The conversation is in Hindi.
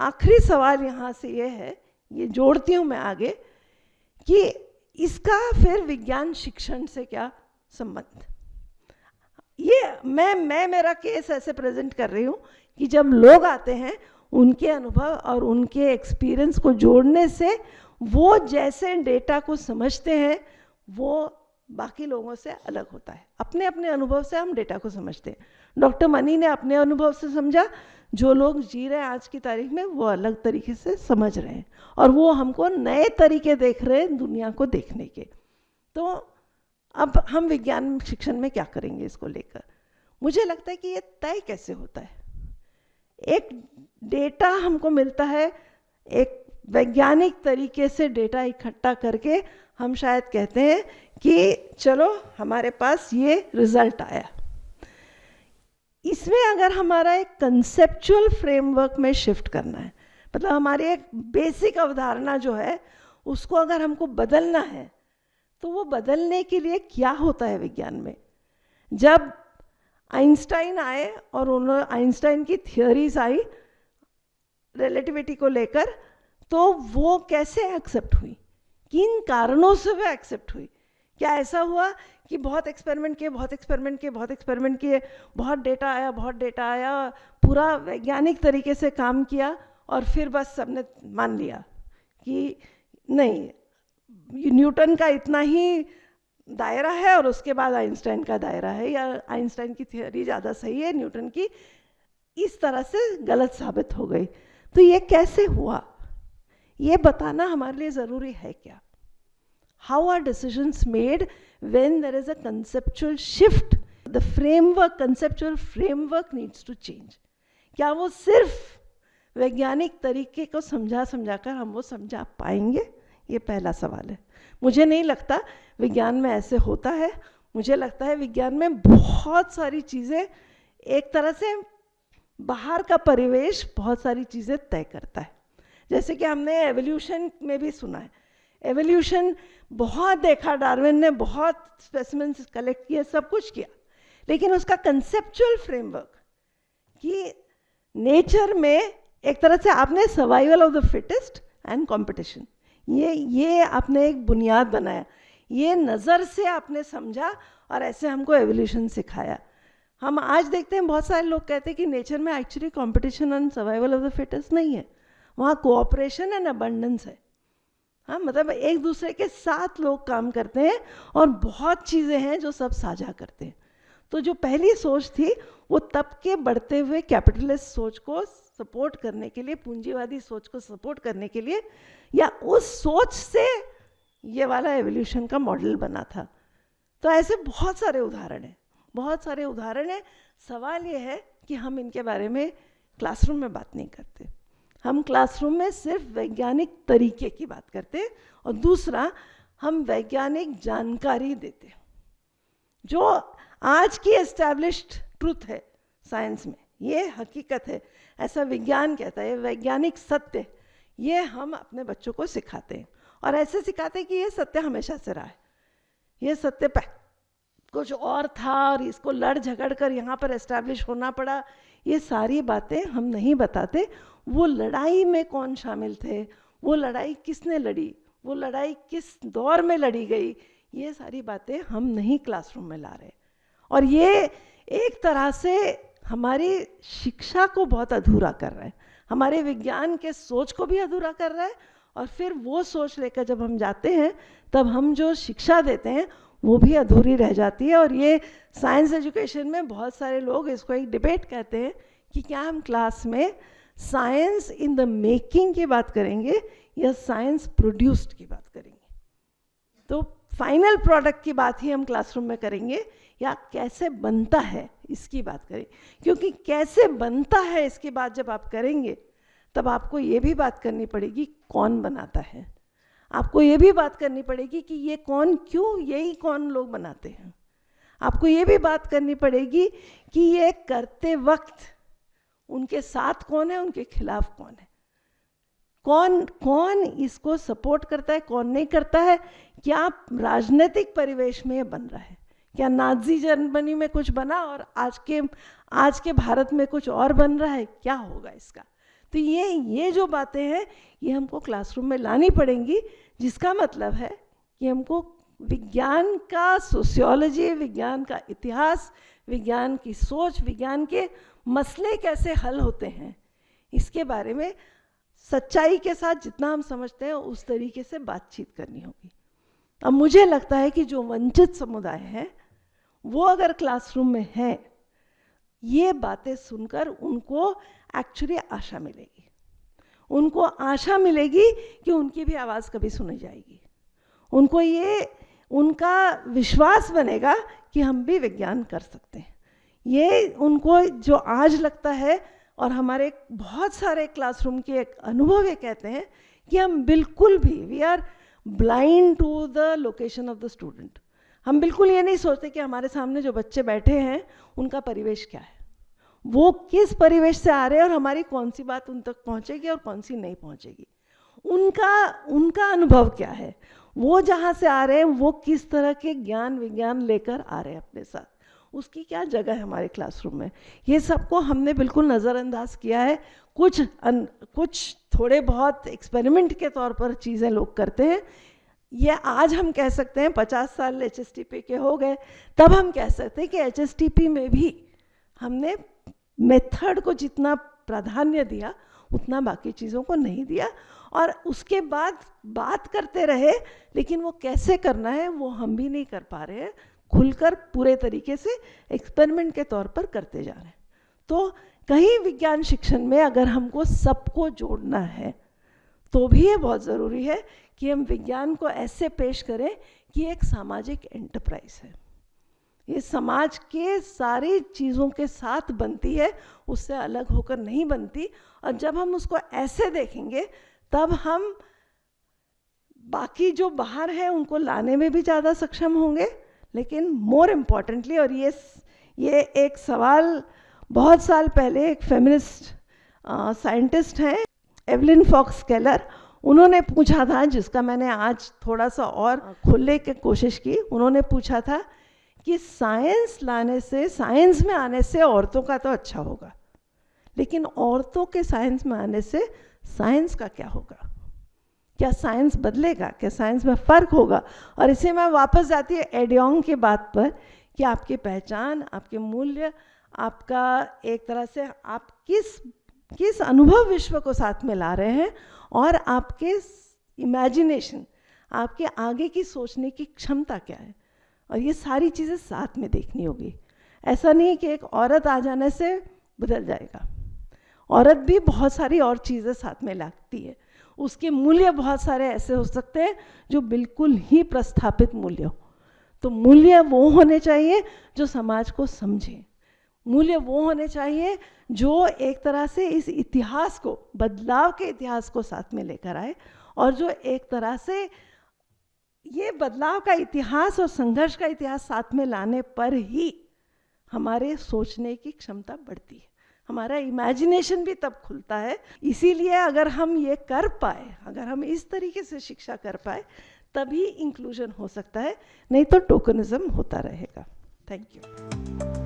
आखिरी सवाल यहाँ से ये है, ये जोड़ती हूँ मैं आगे, कि इसका फिर विज्ञान शिक्षण से क्या संबंध। ये मैं मेरा केस ऐसे प्रेजेंट कर रही हूँ कि जब लोग आते हैं उनके अनुभव और उनके एक्सपीरियंस को जोड़ने से वो जैसे डेटा को समझते हैं वो बाकी लोगों से अलग होता है। अपने अपने अनुभव से हम डेटा को समझते हैं। डॉक्टर मनी ने अपने अनुभव से समझा, जो लोग जी रहे हैं आज की तारीख में वो अलग तरीके से समझ रहे हैं और वो हमको नए तरीके देख रहे हैं दुनिया को देखने के। तो अब हम विज्ञान शिक्षण में क्या करेंगे इसको लेकर। मुझे लगता है कि ये तय कैसे होता है। एक डेटा हमको मिलता है, एक वैज्ञानिक तरीके से डेटा इकट्ठा करके हम शायद कहते हैं कि चलो हमारे पास ये रिजल्ट आया। इसमें अगर हमारा एक कंसेप्चुअल फ्रेमवर्क में शिफ्ट करना है, मतलब हमारी एक बेसिक अवधारणा जो है उसको अगर हमको बदलना है, तो वो बदलने के लिए क्या होता है विज्ञान में। जब आइंस्टाइन आए और उन्होंने आइंस्टाइन की थियोरीज आई रिलेटिविटी को लेकर, तो वो कैसे एक्सेप्ट हुई, किन कारणों से वो एक्सेप्ट हुई। क्या ऐसा हुआ कि बहुत एक्सपेरिमेंट किए, बहुत डेटा आया, पूरा वैज्ञानिक तरीके से काम किया और फिर बस सबने मान लिया कि नहीं, न्यूटन का इतना ही दायरा है और उसके बाद आइंस्टाइन का दायरा है, या आइंस्टाइन की थ्योरी ज़्यादा सही है, न्यूटन की इस तरह से गलत साबित हो गई। तो ये कैसे हुआ, ये बताना हमारे लिए ज़रूरी है क्या। How are decisions made when there is a conceptual shift? The framework, conceptual framework needs to change. क्या वो सिर्फ वैज्ञानिक तरीके को समझा कर हम वो समझा पाएंगे, ये पहला सवाल है। मुझे नहीं लगता विज्ञान में ऐसे होता है। मुझे लगता है विज्ञान में बहुत सारी चीज़ें, एक तरह से बाहर का परिवेश बहुत सारी चीज़ें तय करता है। जैसे कि हमने एवोल्यूशन में भी सुना है, एवोल्यूशन बहुत देखा, डार्विन ने बहुत स्पेसिमेंस कलेक्ट किए, सब कुछ किया, लेकिन उसका कंसेप्चुअल फ्रेमवर्क कि नेचर में एक तरह से आपने survival of the fittest and competition, ये आपने एक बुनियाद बनाया, ये नज़र से आपने समझा और ऐसे हमको एवोल्यूशन सिखाया। हम आज देखते हैं बहुत सारे लोग कहते हैं कि नेचर में actually competition and survival of the fittest नहीं है, वहाँ कोऑपरेशन एंड अबंडेंस है। हाँ, मतलब एक दूसरे के साथ लोग काम करते हैं और बहुत चीज़ें हैं जो सब साझा करते हैं। तो जो पहली सोच थी वो तब के बढ़ते हुए कैपिटलिस्ट सोच को सपोर्ट करने के लिए, पूंजीवादी सोच को सपोर्ट करने के लिए, या उस सोच से ये वाला एवोल्यूशन का मॉडल बना था। तो ऐसे बहुत सारे उदाहरण हैं। सवाल ये है कि हम इनके बारे में क्लासरूम में बात नहीं करते। हम क्लासरूम में सिर्फ वैज्ञानिक तरीके की बात करते हैं और दूसरा हम वैज्ञानिक जानकारी देते हैं जो आज की एस्टैब्लिश्ड ट्रुथ है साइंस में, ये हकीकत है, ऐसा विज्ञान कहता है, वैज्ञानिक सत्य, ये हम अपने बच्चों को सिखाते हैं और ऐसे सिखाते हैं कि ये सत्य हमेशा से रहा है, ये सत्य कुछ और था और इसको लड़ झगड़ कर यहाँ पर एस्टैब्लिश होना पड़ा। ये सारी बातें हम नहीं बताते। वो लड़ाई में कौन शामिल थे, वो लड़ाई किसने लड़ी, वो लड़ाई किस दौर में लड़ी गई, ये सारी बातें हम नहीं क्लासरूम में ला रहे। और ये एक तरह से हमारी शिक्षा को बहुत अधूरा कर रहा है, हमारे विज्ञान के सोच को भी अधूरा कर रहा है। और फिर वो सोच लेकर जब हम जाते हैं तब हम जो शिक्षा देते हैं वो भी अधूरी रह जाती है। और ये साइंस एजुकेशन में बहुत सारे लोग इसको एक डिबेट कहते हैं कि क्या हम क्लास में साइंस इन द मेकिंग की बात करेंगे या साइंस प्रोड्यूस्ड की बात करेंगे। तो फाइनल प्रोडक्ट की बात ही हम क्लासरूम में करेंगे या कैसे बनता है इसकी बात करें, क्योंकि कैसे बनता है इसकी बात जब आप करेंगे तब आपको ये भी बात करनी पड़ेगी कौन बनाता है, आपको ये भी बात करनी पड़ेगी कि ये कौन, क्यों, यही कौन लोग बनाते हैं। आपको ये भी बात करनी पड़ेगी कि ये करते वक्त उनके साथ कौन है, उनके खिलाफ कौन है, कौन इसको सपोर्ट करता है, कौन नहीं करता है, क्या राजनीतिक परिवेश में ये बन रहा है, क्या नाज़ी जर्मनी में कुछ बना और आज के भारत में कुछ और बन रहा है, क्या होगा इसका। तो ये जो बातें हैं ये हमको क्लासरूम में लानी पड़ेंगी, जिसका मतलब है कि हमको विज्ञान का सोशियोलॉजी, विज्ञान का इतिहास, विज्ञान की सोच, विज्ञान के मसले कैसे हल होते हैं, इसके बारे में सच्चाई के साथ जितना हम समझते हैं उस तरीके से बातचीत करनी होगी। अब मुझे लगता है कि जो वंचित समुदाय है वो अगर क्लासरूम में है, ये बातें सुनकर उनको एक्चुअली आशा मिलेगी, उनको आशा मिलेगी कि उनकी भी आवाज़ कभी सुनी जाएगी, उनको ये उनका विश्वास बनेगा कि हम भी विज्ञान कर सकते हैं। ये उनको जो आज लगता है, और हमारे बहुत सारे क्लासरूम के एक अनुभव ये कहते हैं कि हम बिल्कुल भी, we are blind to the location of the student. हम बिल्कुल ये नहीं सोचते कि हमारे सामने जो बच्चे बैठे हैं उनका परिवेश क्या है, वो किस परिवेश से आ रहे हैं और हमारी कौन सी बात उन तक पहुंचेगी और कौन सी नहीं पहुंचेगी, उनका अनुभव क्या है, वो जहाँ से आ रहे हैं वो किस तरह के ज्ञान विज्ञान लेकर आ रहे हैं अपने साथ, उसकी क्या जगह है हमारे क्लासरूम में। ये सबको हमने बिल्कुल नज़रअंदाज किया है। कुछ थोड़े बहुत एक्सपेरिमेंट के तौर पर चीज़ें लोग करते हैं। ये आज हम कह सकते हैं 50 साल HSTP के हो गए, तब हम कह सकते हैं कि HSTP में भी हमने मेथड को जितना प्राधान्य दिया उतना बाकी चीज़ों को नहीं दिया, और उसके बाद बात करते रहे, लेकिन वो कैसे करना है वो हम भी नहीं कर पा रहे हैं खुलकर, पूरे तरीके से एक्सपेरिमेंट के तौर पर करते जा रहे हैं। तो कहीं विज्ञान शिक्षण में अगर हमको सबको जोड़ना है तो भी ये बहुत ज़रूरी है कि हम विज्ञान को ऐसे पेश करें कि एक सामाजिक एंटरप्राइज है, ये समाज के सारी चीज़ों के साथ बनती है, उससे अलग होकर नहीं बनती। और जब हम उसको ऐसे देखेंगे तब हम बाकी जो बाहर है उनको लाने में भी ज़्यादा सक्षम होंगे। लेकिन मोर इम्पॉर्टेंटली, और ये एक सवाल बहुत साल पहले एक फेमिनिस्ट साइंटिस्ट हैं एवलिन फॉक्स केलर, उन्होंने पूछा था, जिसका मैंने आज थोड़ा सा और खोलने की कोशिश की। उन्होंने पूछा था कि साइंस में आने से औरतों का तो अच्छा होगा, लेकिन औरतों के साइंस में आने से साइंस का क्या होगा, क्या साइंस बदलेगा, क्या साइंस में फ़र्क होगा। और इसे मैं वापस जाती है एडियोंग की बात पर कि आपकी पहचान, आपके मूल्य, आपका एक तरह से आप किस अनुभव विश्व को साथ में ला रहे हैं, और आपके इमेजिनेशन, आपके आगे की सोचने की क्षमता क्या है, और ये सारी चीज़ें साथ में देखनी होगी। ऐसा नहीं कि एक औरत आ जाने से बदल जाएगा, औरत भी बहुत सारी और चीज़ें साथ में लाती है, उसके मूल्य बहुत सारे ऐसे हो सकते हैं जो बिल्कुल ही प्रस्थापित मूल्य हो। तो मूल्य वो होने चाहिए जो समाज को समझे, मूल्य वो होने चाहिए जो एक तरह से इस इतिहास को, बदलाव के इतिहास को साथ में लेकर आए, और जो एक तरह से ये बदलाव का इतिहास और संघर्ष का इतिहास साथ में लाने पर ही हमारे सोचने की क्षमता बढ़ती है, हमारा इमेजिनेशन भी तब खुलता है। इसीलिए अगर हम ये कर पाए, अगर हम इस तरीके से शिक्षा कर पाए, तभी इंक्लूजन हो सकता है, नहीं तो टोकनिज्म होता रहेगा। Thank you.